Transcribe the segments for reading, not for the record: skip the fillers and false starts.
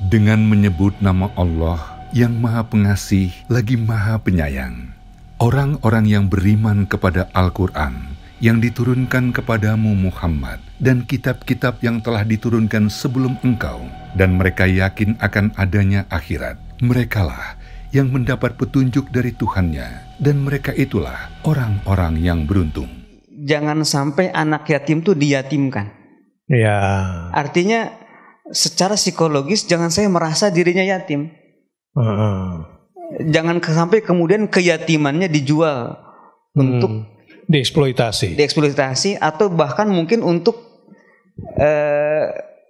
Dengan menyebut nama Allah yang Maha Pengasih lagi Maha Penyayang, orang-orang yang beriman kepada Al-Quran yang diturunkan kepadamu Muhammad dan kitab-kitab yang telah diturunkan sebelum engkau, dan mereka yakin akan adanya akhirat, merekalah yang mendapat petunjuk dari Tuhannya, dan mereka itulah orang-orang yang beruntung. Jangan sampai anak yatim itu diyatimkan. Ya. Artinya secara psikologis jangan saya merasa dirinya yatim. Jangan sampai kemudian keyatimannya dijual untuk dieksploitasi atau bahkan mungkin untuk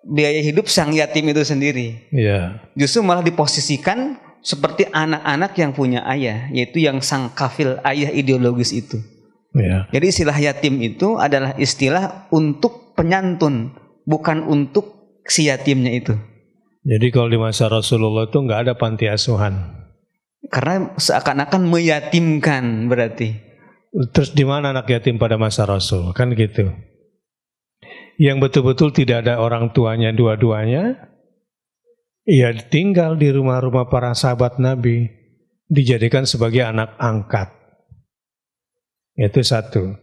biaya hidup sang yatim itu sendiri. Yeah. Justru malah diposisikan seperti anak-anak yang punya ayah, yaitu yang sang kafil ayah ideologis itu. Yeah. Jadi istilah yatim itu adalah istilah untuk penyantun, bukan untuk si yatimnya itu. Jadi kalau di masa Rasulullah itu nggak ada panti asuhan. Karena seakan-akan meyatimkan berarti. Terus di mana anak yatim pada masa Rasul? Kan gitu. Yang betul-betul tidak ada orang tuanya dua-duanya, ia tinggal di rumah-rumah para sahabat Nabi, dijadikan sebagai anak angkat. Itu satu.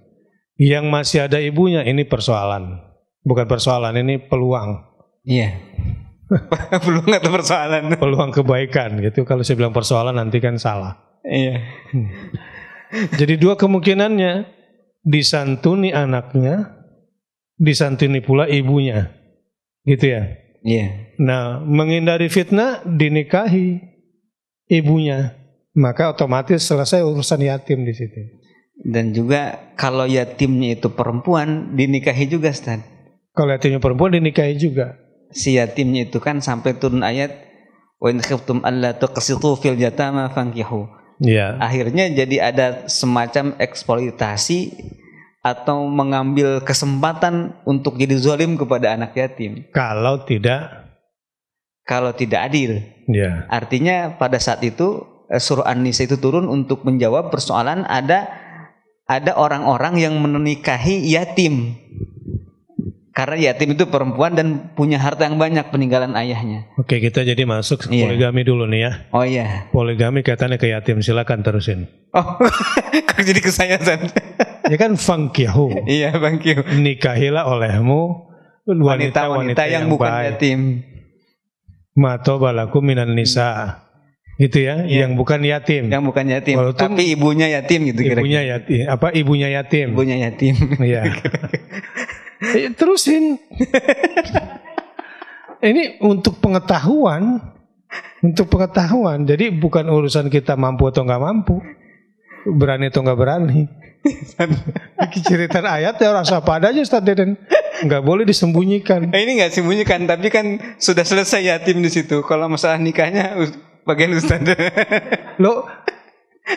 Yang masih ada ibunya, ini persoalan. Bukan persoalan, ini peluang. Iya. Peluang atau persoalan? Peluang kebaikan gitu. Kalau saya bilang persoalan nanti kan salah. Iya. Jadi dua kemungkinannya, disantuni anaknya, disantuni pula ibunya, gitu ya. Iya. Nah, menghindari fitnah dinikahi ibunya, maka otomatis selesai urusan yatim di situ. Dan juga kalau yatimnya itu perempuan dinikahi juga, Ustaz. Kalau yatimnya perempuan dinikahi juga. Si yatimnya itu kan sampai turun ayat wa in khiftum alla tuqsitu fil yatama fankihu. Ya. Akhirnya jadi ada semacam eksploitasi atau mengambil kesempatan untuk jadi zalim kepada anak yatim. Kalau tidak adil. Ya. Artinya pada saat itu surah An-Nisa itu turun untuk menjawab persoalan ada orang-orang yang menikahi yatim. Karena yatim itu perempuan dan punya harta yang banyak peninggalan ayahnya. Oke, kita jadi masuk poligami dulu nih ya. Oh iya. Poligami katanya ke yatim, silakan terusin. Oh, kok jadi ke saya, San? Ya kan fankihu. Iya, fankihu. Nikahilah olehmu wanita-wanita yang bukan baik. yatim. Matobalakum minan nisa. Gitu ya, yang bukan yatim. Yang bukan yatim, walaupun tapi ibunya yatim gitu kira-kira. Ibunya yatim. Apa ibunya yatim? Ibunya yatim. Iya. Terusin. Ini untuk pengetahuan. Jadi bukan urusan kita mampu atau nggak mampu, berani atau nggak berani. Cerita ayat ya rasa pada aja Ustaz Deden. Nggak boleh disembunyikan. Ini nggak disembunyikan, tapi kan sudah selesai yatim di situ. Kalau masalah nikahnya bagian Ustaz. Loh,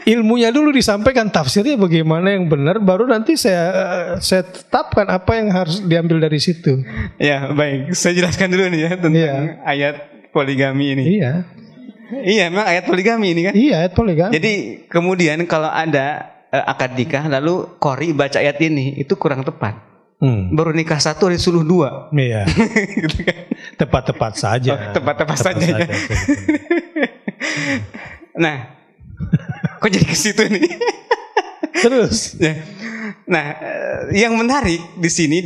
ilmunya dulu disampaikan, tafsirnya bagaimana yang benar, baru nanti saya tetapkan apa yang harus diambil dari situ. Ya baik, saya jelaskan dulu nih ya tentang ayat poligami ini. Iya, memang ayat poligami ini kan. Iya, ayat poligami. Jadi kemudian kalau ada akad nikah lalu qori baca ayat ini, itu kurang tepat. Baru nikah satu disuruh dua. Iya. Gitu kan. Tepat-tepat saja. Tepat saja. Ya. Nah, kok jadi ke situ nih? Terus. Nah, yang menarik di sini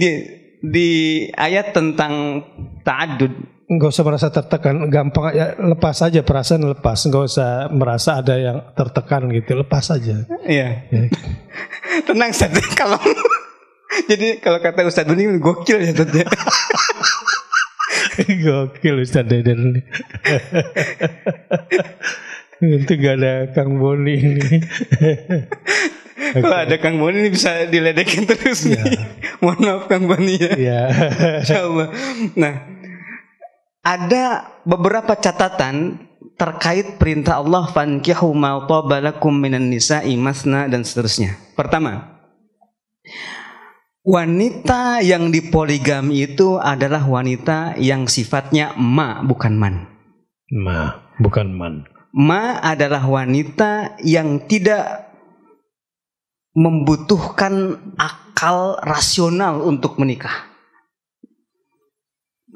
di ayat tentang ta'addud. Enggak usah merasa tertekan, gampang ya, lepas aja perasaan, lepas. Enggak usah merasa ada yang tertekan gitu, lepas aja. Iya. Tenang saja kalau jadi kalau kata Ustaz Duni gokil ya Ustaz. Gokil Ustaz Deden. Itu gak ada Kang Boni ini. Kalau ada Kang Boni ini bisa diledekin terus nih. Mohon maaf Kang Boni ya. Iya. Insyaallah. Nah, ada beberapa catatan terkait perintah Allah fankihu ma taba lakum minan nisa'i masna dan seterusnya. Pertama, wanita yang dipoligami itu adalah wanita yang sifatnya ma bukan man. Ma bukan man. Ma adalah wanita yang tidak membutuhkan akal rasional untuk menikah.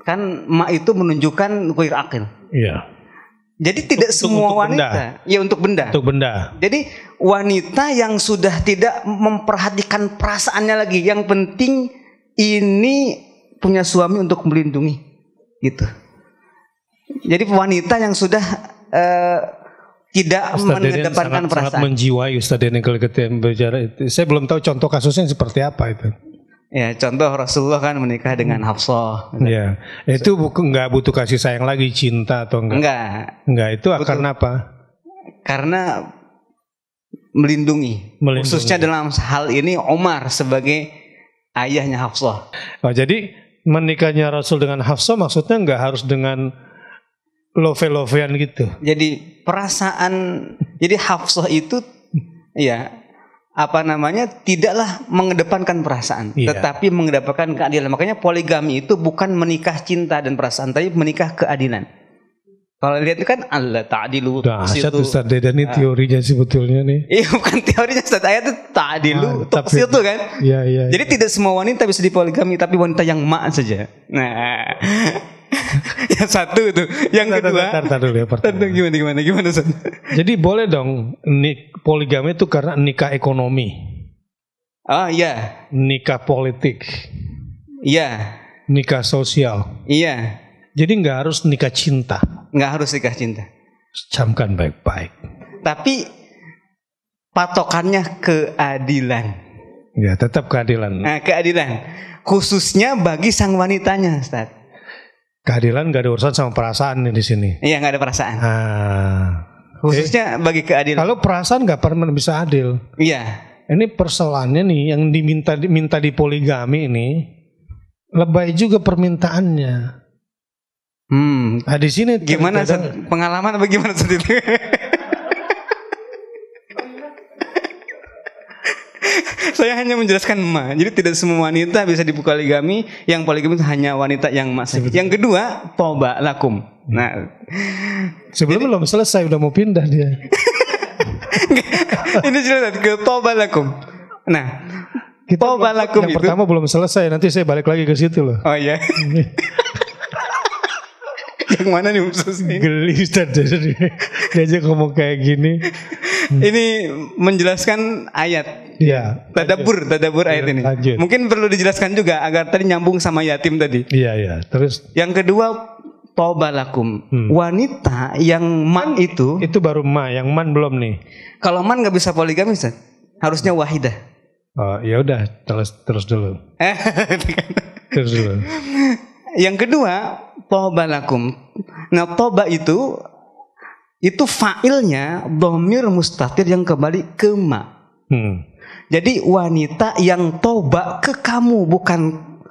Kan ma itu menunjukkan ghair aqil. Iya. Jadi tidak semua untuk wanita, benda. ya untuk benda. Untuk benda. Jadi wanita yang sudah tidak memperhatikan perasaannya lagi, yang penting ini punya suami untuk melindungi, gitu. Jadi wanita yang sudah tidak mengedepankan perasaan. Sangat menjiwai Ustaz Deden kalau kita bicara itu. Saya belum tahu contoh kasusnya seperti apa itu. Ya, contoh Rasulullah kan menikah dengan Hafsah. Ya, itu nggak butuh kasih sayang lagi, cinta atau enggak? Enggak, itu karena apa? Karena melindungi. Khususnya dalam hal ini Umar sebagai ayahnya Hafsah. Oh, jadi menikahnya Rasul dengan Hafsah maksudnya nggak harus dengan love-lovean gitu. Jadi perasaan, jadi Hafsah itu ya tidaklah mengedepankan perasaan, tetapi mengedepankan keadilan. Makanya poligami itu bukan menikah cinta dan perasaan, tapi menikah keadilan. Kalau lihat itu kan Allah ta'dilu. Dahsyat Ustaz Deden ini teorinya sebetulnya nih. Iya, bukan teorinya Ustaz, ayat itu ta'dilu tuqsitu itu kan. Iya. Jadi tidak semua wanita bisa dipoligami, tapi wanita yang mak saja. Nah, yang satu itu, yang kedua. Tar dulu ya, gimana Ustaz? Jadi boleh dong poligami itu karena nikah ekonomi. Oh iya. Nikah politik. Iya. Nikah sosial. Iya. Jadi nggak harus nikah cinta. Nggak harus nikah cinta. Camkan baik-baik. Tapi patokannya keadilan. Ya, tetap keadilan. Nah, keadilan. Khususnya bagi sang wanitanya, Ustaz. Keadilan nggak ada urusan sama perasaan nih di sini. Iya, nggak ada perasaan. Khususnya bagi keadilan. Kalau perasaan nggak pernah bisa adil. Iya. Ini persoalannya nih yang diminta di poligami ini lebay juga permintaannya. Nah di sini gimana pengalaman apa gimana seperti itu? Saya hanya menjelaskan jadi tidak semua wanita bisa dipoligami. Yang poligami itu hanya wanita yang masih. Yang kedua, toba lakum. Nah, sebelum belum selesai udah mau pindah dia. Ini jelas ke toba lakum. Nah, toba lakum yang itu pertama belum selesai, nanti saya balik lagi ke situ loh. Oh iya. Yang mana nih khususnya? Geli Ustaz, dia aja ngomong kayak gini. Ini menjelaskan ayat. Iya. Tadabbur ayat ini. Lanjut. Mungkin perlu dijelaskan juga agar tadi nyambung sama yatim tadi. Iya. Terus yang kedua, tobalakum. Wanita yang man itu baru yang man belum nih. Kalau man nggak bisa poligami, Ustaz. Harusnya wahidah. Oh, ya udah, terus dulu. Terus dulu. Yang kedua, tobalakum. Nah, toba itu fa'ilnya dhamir mustatir yang kembali ke ma. Jadi wanita yang toba ke kamu, bukan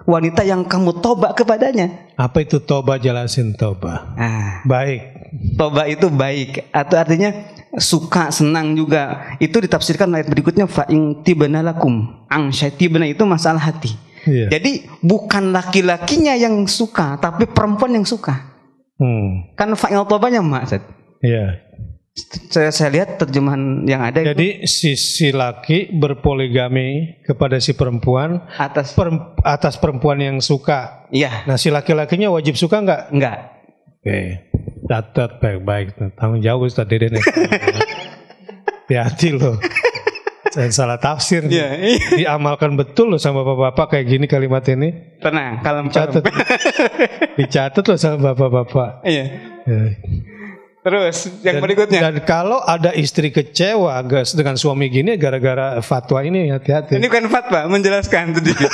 wanita yang kamu toba kepadanya. Apa itu toba? Jelasin toba. Baik. Toba itu baik, atau artinya suka, senang juga. Itu ditafsirkan ayat berikutnya, fa'ing tibana lakum. Tibana itu masalah hati. Iya. Jadi bukan laki-lakinya yang suka, tapi perempuan yang suka. Kan fa'il tobanya mak. Iya. Saya lihat terjemahan yang ada. Jadi si laki berpoligami kepada si perempuan atas perempuan yang suka. Iya. Nah si laki-lakinya wajib suka nggak? Nggak. Oke. Catat baik-baik. Tanggung jawab Ustaz Deden. Hati-hati loh. Saya salah tafsir. Iya. Diamalkan betul loh sama bapak-bapak kayak gini kalimat ini. Tenang, kalem. Dicatat loh sama bapak-bapak. Iya. Terus yang berikutnya. Dan kalau ada istri kecewa dengan suami gini gara-gara fatwa ini, hati-hati. Ini bukan fatwa, menjelaskan sedikit.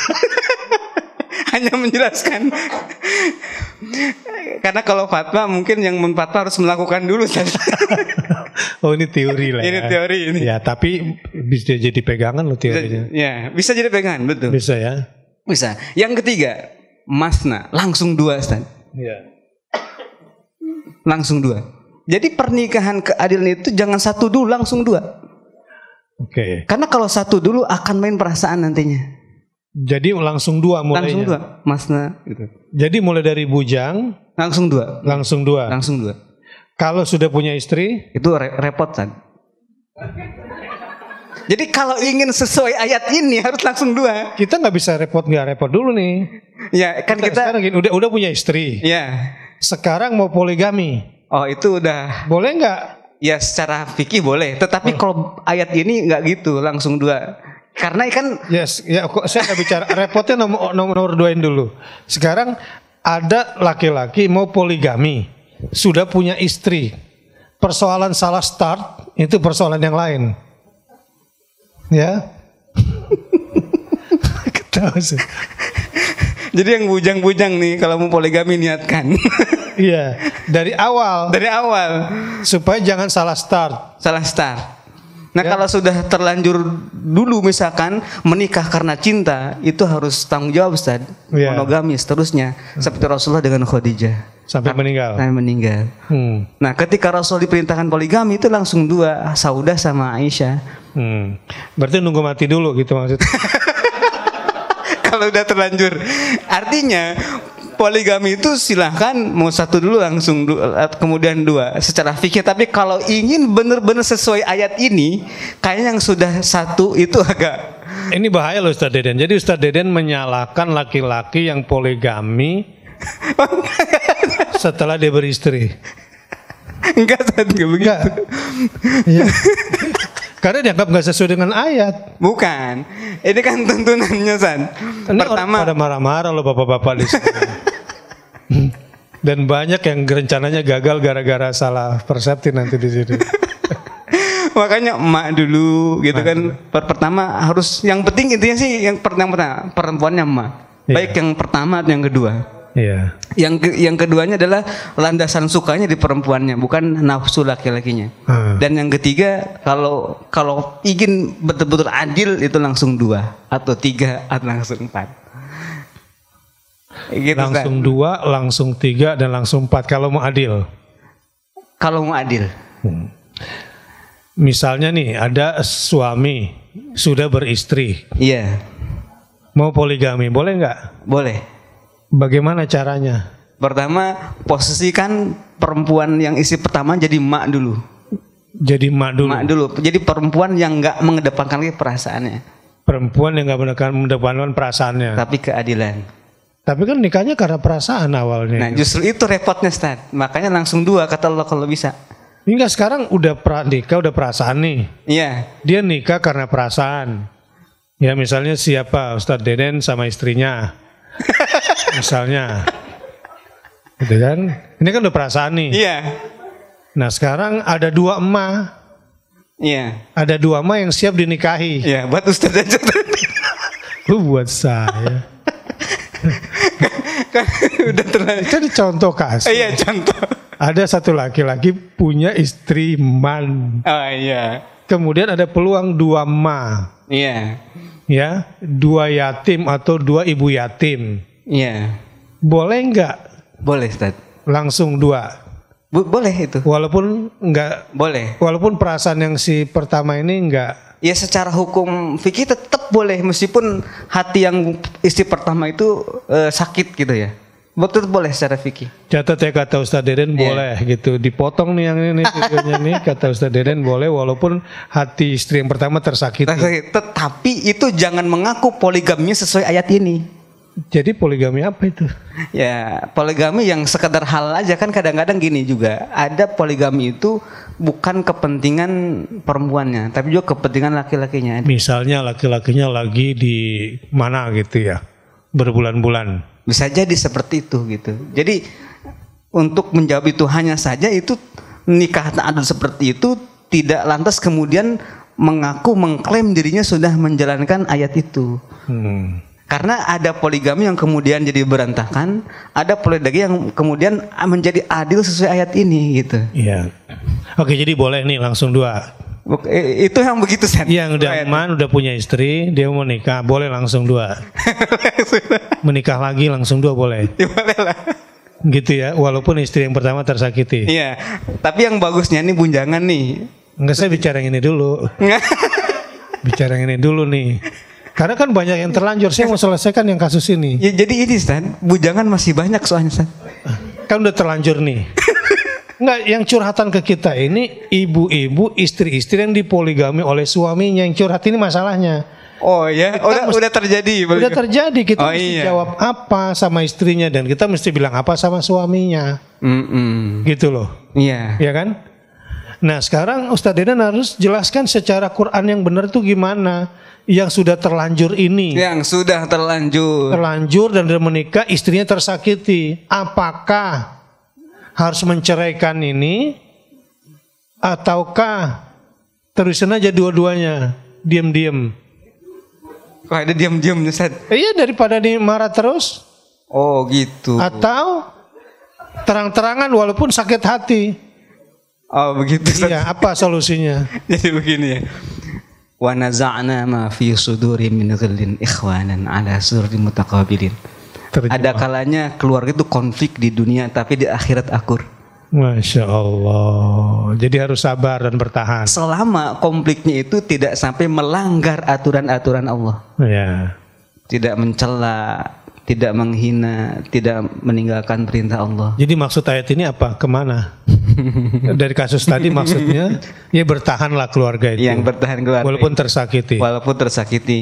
Hanya menjelaskan. Karena kalau fatwa mungkin yang memfatwa harus melakukan dulu. Oh ini teori lah. Ini teori ini. Ya tapi bisa jadi pegangan loh teorinya. Ya bisa jadi pegangan, betul. Bisa ya. Bisa. Yang ketiga, masna, langsung dua, Ustaz. Iya. Langsung dua. Jadi pernikahan keadilan itu jangan satu dulu, langsung dua. Oke. Karena kalau satu dulu akan main perasaan nantinya. Jadi langsung dua mulainya. Langsung dua, masna. Gitu. Jadi mulai dari bujang. Langsung dua. Langsung dua. Langsung dua. Kalau sudah punya istri. Itu repot kan. Jadi kalau ingin sesuai ayat ini harus langsung 2. Kita nggak bisa nggak repot dulu nih. Ya kan kita sekarang gini, udah punya istri. Ya. Sekarang mau poligami. Oh itu udah. Boleh nggak? Ya secara fikih boleh. Tetapi kalau ayat ini nggak gitu langsung 2. Karena kan. Yes, ya kok saya nggak bicara. Repotnya nomor 2-in dulu. Sekarang ada laki-laki mau poligami, sudah punya istri. Persoalan salah start itu persoalan yang lain. Ya. Ketawa sih. Jadi yang bujang-bujang nih kalau mau poligami niatkan. Iya, dari awal. Dari awal. Supaya jangan salah start. Salah start. Nah Ya. kalau sudah terlanjur dulu misalkan menikah karena cinta, itu harus tanggung jawab Ustaz. Ya. Monogami seterusnya. Seperti Rasulullah dengan Khadijah. Sampai meninggal. Sampai meninggal. Nah ketika Rasul diperintahkan poligami itu langsung 2, Saudah sama Aisyah. Berarti nunggu mati dulu gitu maksudnya. Kalau udah terlanjur. Artinya poligami itu silahkan mau 1 dulu langsung kemudian 2 secara fikih. Tapi kalau ingin benar-benar sesuai ayat ini, kayaknya yang sudah 1 itu agak. Ini bahaya loh Ustaz Deden. Jadi Ustaz Deden menyalahkan laki-laki yang poligami setelah dia beristri. Enggak begitu. Iya. Karena dianggap nggak sesuai dengan ayat. Bukan. Ini kan tuntunannya San. Ini Pertama pada marah-marah loh bapak-bapak di sini. Dan banyak yang rencananya gagal gara-gara salah persepsi nanti di sini. makanya emak dulu gitu kan. Pertama harus yang penting intinya sih yang pertama perempuannya emak. Baik yang pertama atau yang kedua. Iya. Yang keduanya adalah landasan sukanya di perempuannya, bukan nafsu laki-lakinya. Dan yang ketiga kalau ingin betul-betul adil itu langsung 2 atau 3 atau langsung 4. Gitu, langsung 2, langsung 3 dan langsung 4 kalau mau adil. Kalau mau adil. Misalnya nih ada suami sudah beristri. Iya. Mau poligami boleh nggak? Boleh. Bagaimana caranya? Pertama, posisikan perempuan yang istri pertama jadi emak dulu. Jadi emak dulu. Emak dulu. Jadi perempuan yang nggak mengedepankan lagi perasaannya. Perempuan yang nggak mengedepankan perasaannya. Tapi keadilan. Tapi kan nikahnya karena perasaan awalnya. Nah justru itu repotnya Ustaz. Makanya langsung 2 kata Allah kalau bisa. Hingga sekarang udah nikah udah perasaan nih. Iya. Dia nikah karena perasaan. Ya misalnya siapa Ustadz Deden sama istrinya. Misalnya. Gitu kan. Ini kan udah perasaan nih. Iya. Nah sekarang ada 2 emak. Iya. Ada 2 emak yang siap dinikahi. Iya, buat Ustaz aja. Lu buat saya. Udah terlalu. Itu contoh kasus. Iya, contoh. Ada satu laki-laki punya istri man. Oh iya. Kemudian ada peluang 2 emak. Iya. Ya, 2 yatim atau 2 ibu yatim. Iya. Boleh nggak? Boleh Ustaz. Langsung 2. Boleh itu. Walaupun nggak. Boleh. Walaupun perasaan yang si pertama ini nggak. Ya secara hukum fikih tetap boleh meskipun hati yang istri pertama itu sakit gitu ya. Betul boleh secara fikih. Catat ya kata Ustadz Deden boleh gitu. Dipotong nih yang ini videonya nih kata Ustadz Deden boleh walaupun hati istri yang pertama tersakiti. Tetapi itu jangan mengaku poligaminya sesuai ayat ini. Jadi poligami apa itu? Ya poligami yang sekedar halal aja kan kadang-kadang gini juga. Ada poligami itu bukan kepentingan perempuannya, tapi juga kepentingan laki-lakinya. Misalnya laki-lakinya lagi di mana gitu ya, berbulan-bulan. Bisa jadi seperti itu gitu. Jadi untuk menjawab itu hanya saja itu nikah ta'adud seperti itu tidak lantas kemudian mengklaim dirinya sudah menjalankan ayat itu. Karena ada poligami yang kemudian jadi berantakan, ada poligami yang kemudian menjadi adil sesuai ayat ini gitu. Iya. Oke, jadi boleh nih langsung 2. Itu yang begitu Sen. Yang udah aman, udah punya istri, dia mau nikah, boleh langsung 2. Menikah lagi langsung 2 boleh. Ya, boleh lah. Gitu ya, walaupun istri yang pertama tersakiti. Iya. Tapi yang bagusnya nih bunjangan nih. Enggak, saya bicara yang ini dulu. Bicara yang ini dulu nih. Karena kan banyak yang terlanjur, saya mau selesaikan yang kasus ini. Ya jadi ini Stan, bujangan masih banyak soalnya Stan. Kan udah terlanjur nih. Enggak, yang curhatan ke kita ini ibu-ibu, istri-istri yang dipoligami oleh suaminya yang curhat ini masalahnya. Oh ya, udah terjadi. Udah terjadi, kita Oh, mesti iya. jawab apa sama istrinya dan kita mesti bilang apa sama suaminya. Gitu loh. Iya. Ya kan? Nah sekarang Ustadz Dedan harus jelaskan secara Quran yang benar itu gimana. Yang sudah terlanjur ini. Yang sudah terlanjur. Terlanjur dan dia menikah, istrinya tersakiti. Apakah harus menceraikan ini? Ataukah terusin aja dua-duanya? Diam-diam. Kok ada diam-diam Ustaz? Iya, daripada nih marah terus. Oh gitu. Atau terang-terangan walaupun sakit hati. Oh begitu Ustaz. Iya, apa solusinya? Jadi begini ya. Wa naza'na ma fi suduri min ghillin ikhwanan ala surri mutaqabilin. Ada kalanya keluarga itu konflik di dunia tapi di akhirat akur. Masya Allah. Jadi harus sabar dan bertahan. Selama konfliknya itu tidak sampai melanggar aturan-aturan Allah. Ya. Tidak mencela, tidak menghina, tidak meninggalkan perintah Allah. Jadi maksud ayat ini apa? Kemana? Dari kasus tadi maksudnya ya bertahanlah keluarga itu. Yang bertahan keluarga. Walaupun tersakiti. Walaupun tersakiti.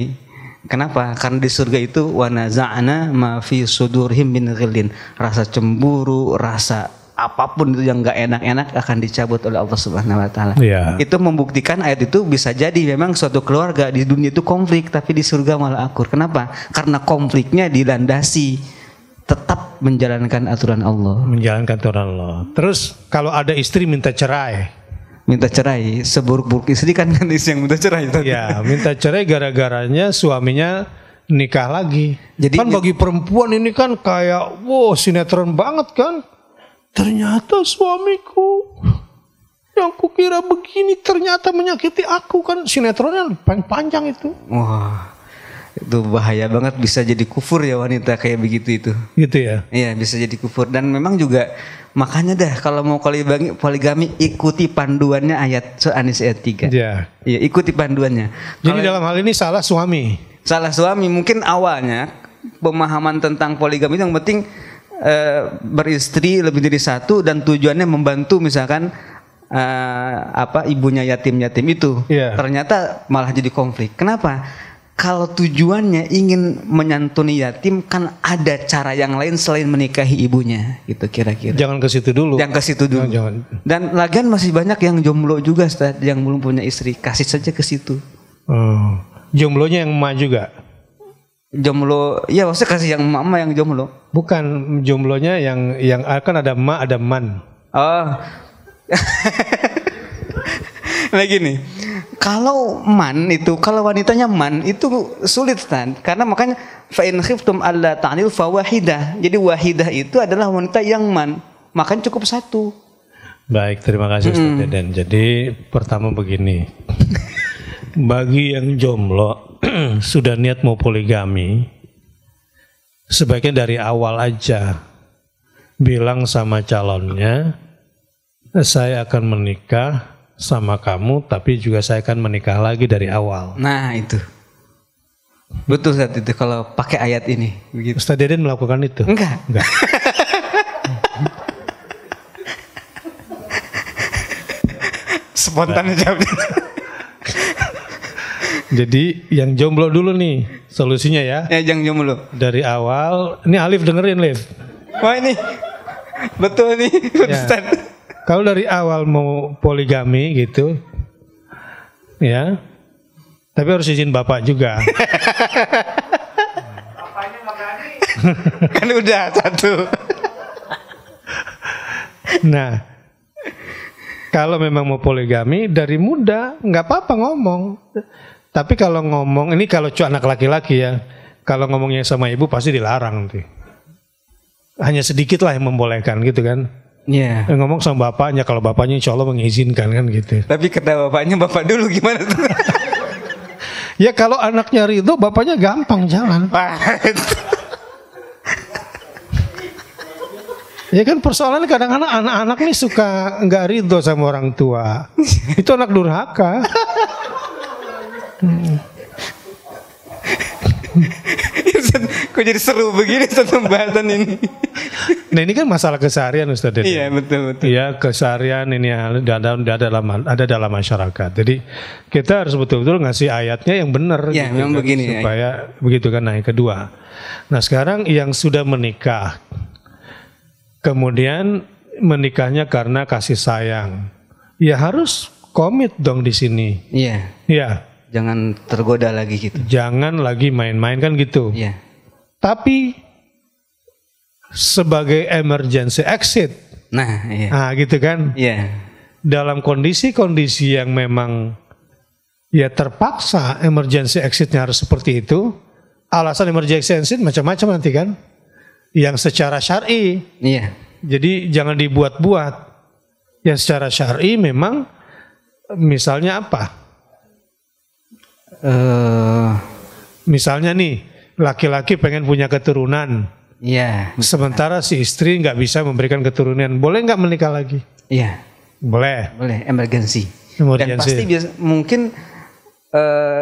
Kenapa? Karena di surga itu wa naza'na ma fi sudurihim min ghillin. Rasa cemburu, rasa apapun itu yang enggak enak-enak akan dicabut oleh Allah Subhanahu wa taala. Ya. Itu membuktikan ayat itu bisa jadi memang suatu keluarga di dunia itu konflik tapi di surga malah akur. Kenapa? Karena konfliknya dilandasi tetap menjalankan aturan Allah. Menjalankan aturan Allah. Terus kalau ada istri minta cerai. Minta cerai, seburuk-buruk istri kan istri yang minta cerai. Ya, minta cerai gara-garanya suaminya nikah lagi. Jadi kan bagi perempuan ini kan kayak wow sinetron banget kan. Ternyata suamiku yang kukira begini ternyata menyakiti aku, kan sinetronnya panjang itu. Wah, itu bahaya banget, bisa jadi kufur ya wanita kayak begitu itu. Gitu ya. Iya, bisa jadi kufur. Dan memang juga makanya dah kalau mau poligami ikuti panduannya ayat An-Nisa ayat 3. Ya. Iya, ikuti panduannya. Jadi Kalau dalam hal ini salah suami. salah suami mungkin awalnya pemahaman tentang poligami itu yang penting beristri lebih dari satu dan tujuannya membantu misalkan ibunya yatim-yatim itu. Yeah. Ternyata malah jadi konflik. Kenapa? Kalau tujuannya ingin menyantuni yatim kan ada cara yang lain selain menikahi ibunya gitu kira-kira. Jangan ke situ dulu. Jangan ke situ dulu. Jangan. Dan lagian masih banyak yang jomblo juga Ustaz, yang belum punya istri. Kasih saja ke situ. Oh. Jomblonya yang emak juga. Jomblo, ya maksudnya kasih yang mama yang jomblo. Bukan, jomblonya yang kan ada emak ada man. Oh. Nah gini, kalau wanitanya man itu sulit Stan, karena makanya fa in khiftum alla ta'dil fa wahidah. Jadi wahidah itu adalah wanita yang man, makanya cukup satu. Baik, terima kasih Ustaz Dedan. Jadi pertama begini. Bagi yang jomblo sudah niat mau poligami, sebaiknya dari awal aja bilang sama calonnya, saya akan menikah sama kamu, tapi juga saya akan menikah lagi dari awal. Nah itu betul saat itu kalau pakai ayat ini. Begitu. Ustaz Deden melakukan itu? Enggak. Spontan jawabnya. Jadi yang jomblo dulu nih solusinya ya. Ya jangan jomblo. Dari awal, ini Alif dengerin Alif. Wah ini betul nih Ustaz. Kalau dari awal mau poligami gitu, ya, tapi harus izin bapak juga. Bapaknya nggak berani. Kan udah satu. Nah, kalau memang mau poligami dari muda nggak apa-apa ngomong. Tapi kalau ngomong, ini kalau anak laki-laki ya, kalau ngomongnya sama ibu pasti dilarang nanti. Hanya sedikit lah yang membolehkan gitu kan. Iya. Yeah. Ngomong sama bapaknya, kalau bapaknya insya Allah mengizinkan kan gitu. Tapi kata bapaknya, bapak dulu gimana tuh? Ya kalau anaknya ridho, bapaknya gampang jalan. Ya kan persoalannya kadang-kadang anak-anak nih suka nggak ridho sama orang tua. Itu anak durhaka. Kok jadi seru begini satu pembahasan ini? Nah ini kan masalah keseharian Ustaz. Iya betul. Iya keseharian ini ada dalam masyarakat. Jadi kita harus betul-betul ngasih ayatnya yang benar. Ya gitu, memang kan, begini. supaya begitu kan. Nah yang kedua. Nah sekarang yang sudah menikah, kemudian menikahnya karena kasih sayang, ya harus komit dong di sini. Iya. Iya. Jangan tergoda lagi gitu. Jangan lagi main-main kan gitu. Iya. Tapi sebagai emergency exit. Nah, iya. Nah, gitu kan. Iya. Dalam kondisi-kondisi yang memang ya terpaksa emergency exitnya harus seperti itu. Alasan emergency exit macam-macam nanti kan. Yang secara syar'i. Iya. Jadi jangan dibuat-buat. Yang secara syar'i memang misalnya apa? Misalnya nih, laki-laki pengen punya keturunan. Iya. Sementara si istri nggak bisa memberikan keturunan. Boleh nggak menikah lagi? Iya. Boleh. Boleh, emergency. Emergency. Dan pasti mungkin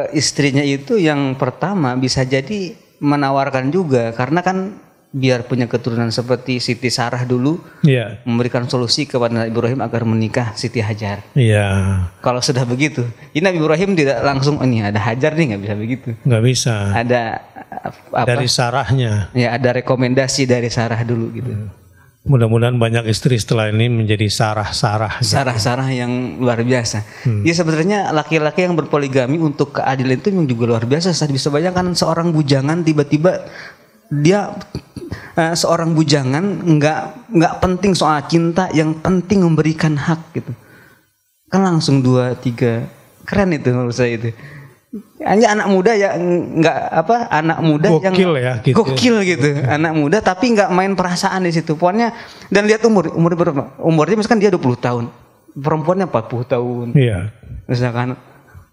istrinya itu yang pertama bisa jadi menawarkan juga. Karena kan biar punya keturunan seperti Siti Sarah dulu, Iya. memberikan solusi kepada Nabi Ibrahim agar menikah Siti Hajar. Iya. Kalau sudah begitu, ini Nabi Ibrahim tidak langsung, ini ada Hajar nih, nggak bisa begitu. Nggak bisa. Ada apa? Dari Sarahnya. Ya ada rekomendasi dari Sarah dulu gitu. Mudah-mudahan banyak istri setelah ini menjadi Sarah-Sarah. Sarah-Sarah yang luar biasa. Ya sebenarnya laki-laki yang berpoligami untuk keadilan itu yang juga luar biasa. Saya bisa bayangkan seorang bujangan tiba-tiba dia seorang bujangan nggak penting soal cinta, yang penting memberikan hak gitu. Kan langsung 2, 3 keren itu menurut saya itu. Hanya anak muda ya anak muda gokil yang ya, gitu. Gokil gitu. Anak muda tapi nggak main perasaan di situ. Pokoknya dan lihat umur berapa? Umurnya misalkan dia 20 tahun. Perempuannya 40 tahun. Iya. Misalkan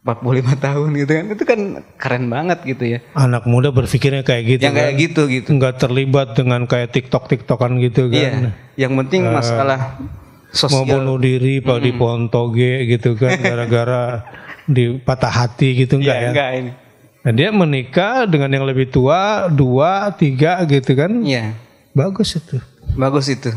45 tahun gitu kan. Itu kan keren banget gitu ya. Anak muda berpikirnya kayak gitu. Yang kayak gitu. Nggak terlibat dengan kayak TikTok-TikTokan gitu kan. Iya. Yang penting masalah sosial. Mau bunuh diri Pak di pohon toge gitu kan gara-gara di patah hati gitu enggak ya? Enggak ini. Nah, dia menikah dengan yang lebih tua 2, 3 gitu kan. Iya. Bagus itu. Bagus itu.